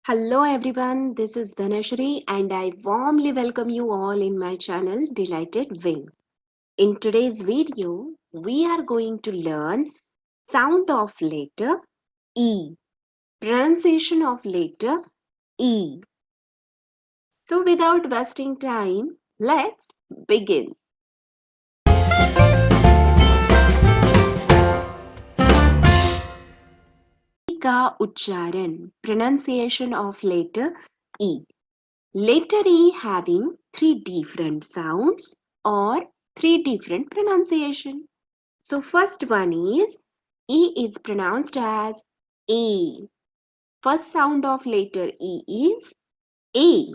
Hello everyone, this is Dhanashri and I warmly welcome you all in my channel Delighted Wings. In today's video, we are going to learn sound of letter E, pronunciation of letter E. So without wasting time, let's begin. E का उच्चारण pronunciation of letter E. Letter E having three different sounds or three different pronunciation. So first one is E is pronounced as A. First sound of letter E is A.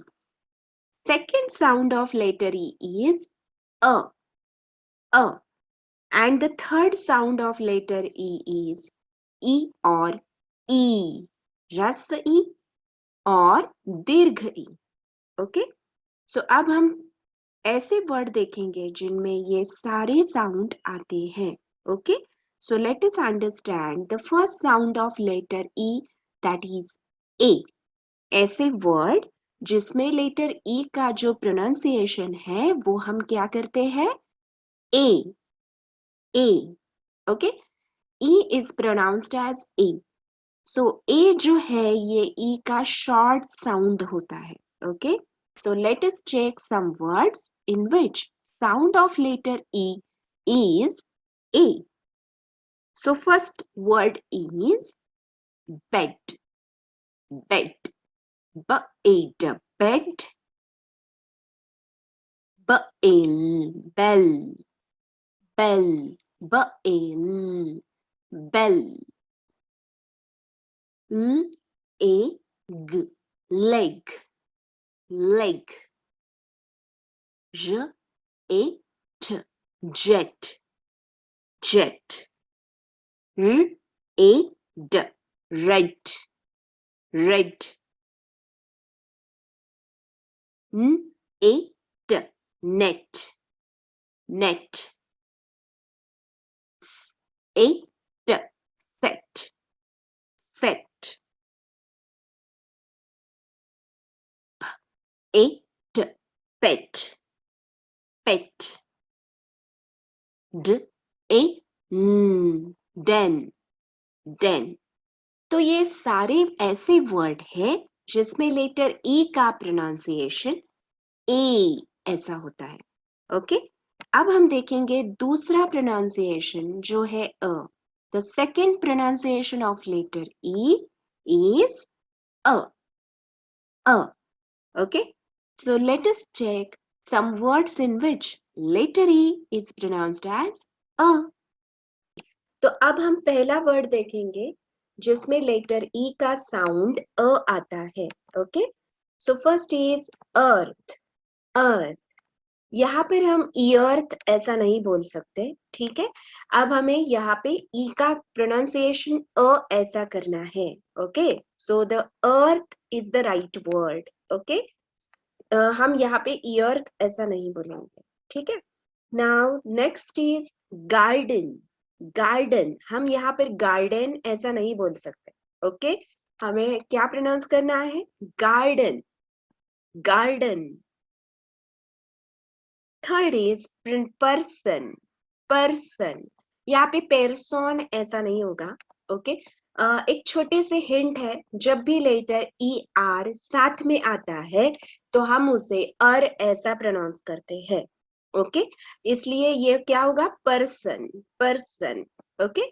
Second sound of letter E is A. A. And the third sound of letter E is E or E. ह्रस्व E और दीर्घ E. Okay so अब हम ऐसे word देखेंगे जिनमें ये सारे साउंड आते हैं. Okay so let us understand the first sound of letter E, that is A. ऐसे वर्ड जिसमें लेटर E का जो प्रोनाउंसिएशन है वो हम क्या करते हैं A. A. Okay E is pronounced as A. so A जो है ये E का शॉर्ट साउंड होता है. Okay so let us check some words in which sound of letter E is A. So first word is bed. Bed. B-A-D. Bed. B-A-L. Bell. Bell. B-A-L. Bell. L-A-G. Leg. Leg. J-A-T. Jet. Jet. R-A-D. Red. Red. N-A-T. Net. Net. S-A-T. Set. Set. P-A-T. Pet. Pet. D-A-N. Den. Den. तो ये सारे ऐसे word हैं जिसमें letter ई का pronunciation ए ऐसा होता है. ओके अब हम देखेंगे दूसरा प्रोनाउंसिएशन जो है अ. The second pronunciation of letter E is अ. अ. Okay so let us check some words in which letter E is pronounced as a. तो अब हम पहला वर्ड देखेंगे जिसमें लेटर ई का साउंड अ आता है. Okay so first is earth. अर्थ. यहाँ पर हम ईअर्थ ऐसा नहीं बोल सकते. ठीक है अब हमें यहाँ पे ई का प्रोनाउंसिएशन अ ऐसा करना है. Okay so the earth is the right word. Okay हम यहाँ पे ईअर्थ ऐसा नहीं बोलेंगे. ठीक है now next is garden. Garden हम यहाँ पर गार्डन ऐसा नहीं बोल सकते. ओके हमें क्या प्रोनाउंस करना है garden. Garden. Third is person. Person. यहाँ पे पेरसोन ऐसा नहीं होगा. ओके एक छोटे से हिंट है जब भी लेटर ई आर साथ में आता है तो हम उसे अर ऐसा प्रोनाउंस करते हैं. ओके इसलिए ये क्या होगा person. Person. Okay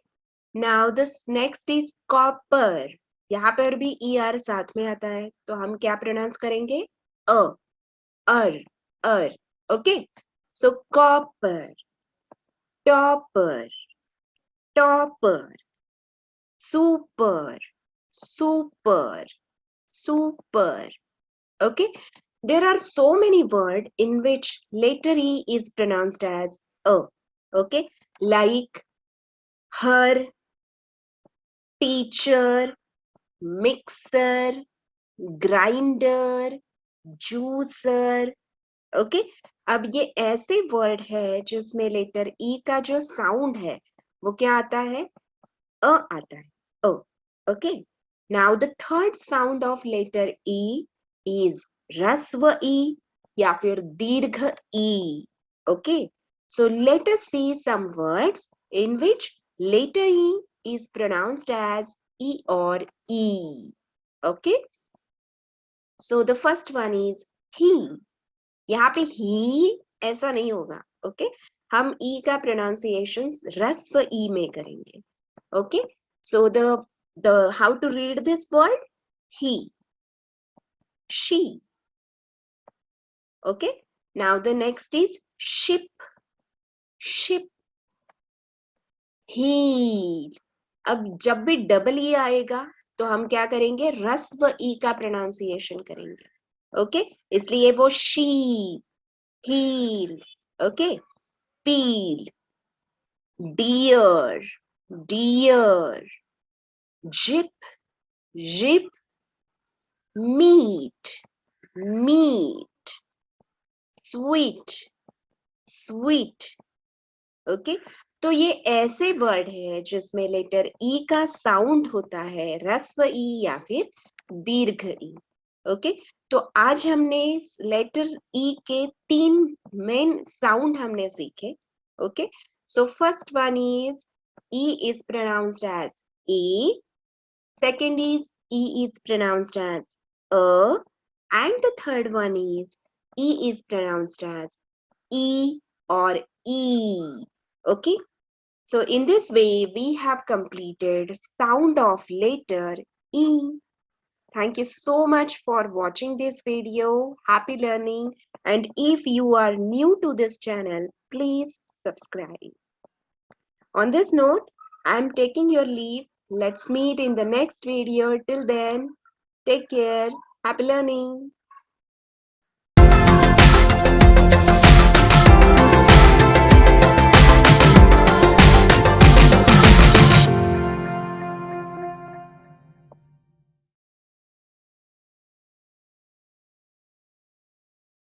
now this next is copper. यहाँ पर भी ई आर साथ में आता है तो हम क्या प्रोनाउंस करेंगे अ. अर. अर. Okay so copper. Topper. Topper. super. Super. Super. Okay there are so many words in which letter E is pronounced as a. Okay like her, teacher, mixer, grinder, juicer. Okay अब ये ऐसे word है जिसमें letter ई का जो sound है वो क्या आता है अ आता है. ओ. Okay Now the third sound of letter E is rasva E या फिर दीर्घ E. Okay. So let us see some words in which letter E is pronounced as E or E. Okay. So the first one is he. यहाँ पे he ऐसा नहीं होगा. Okay. हम E का pronunciation rasva E में करेंगे. Okay. So the how to read this word? He, she. Okay. Now the next is ship, ship. Heel. अब जब भी डबल ई आएगा तो हम क्या करेंगे? रस्व ई का प्रोनाउंसिएशन करेंगे. ओके. इसलिए वो sheep, heel. Okay. Peel, deer, deer. Zip, zip. Meet, meet. Sweet, sweet. Okay. तो ये ऐसे वर्ड है जिसमें लेटर ई का साउंड होता है रस्व ई या फिर दीर्घ ई. ओके. तो आज हमने लेटर ई के 3 मेन साउंड हमने सीखे. Okay. So first one is E is pronounced as A. Second is E is pronounced as अ. And the third one is E is pronounced as E or E. Okay. So in this way, we have completed sound of letter E. Thank you so much for watching this video. Happy learning. And if you are new to this channel, please subscribe. On this note, I am taking your leave. Let's meet in the next video. Till then, take care. Happy learning.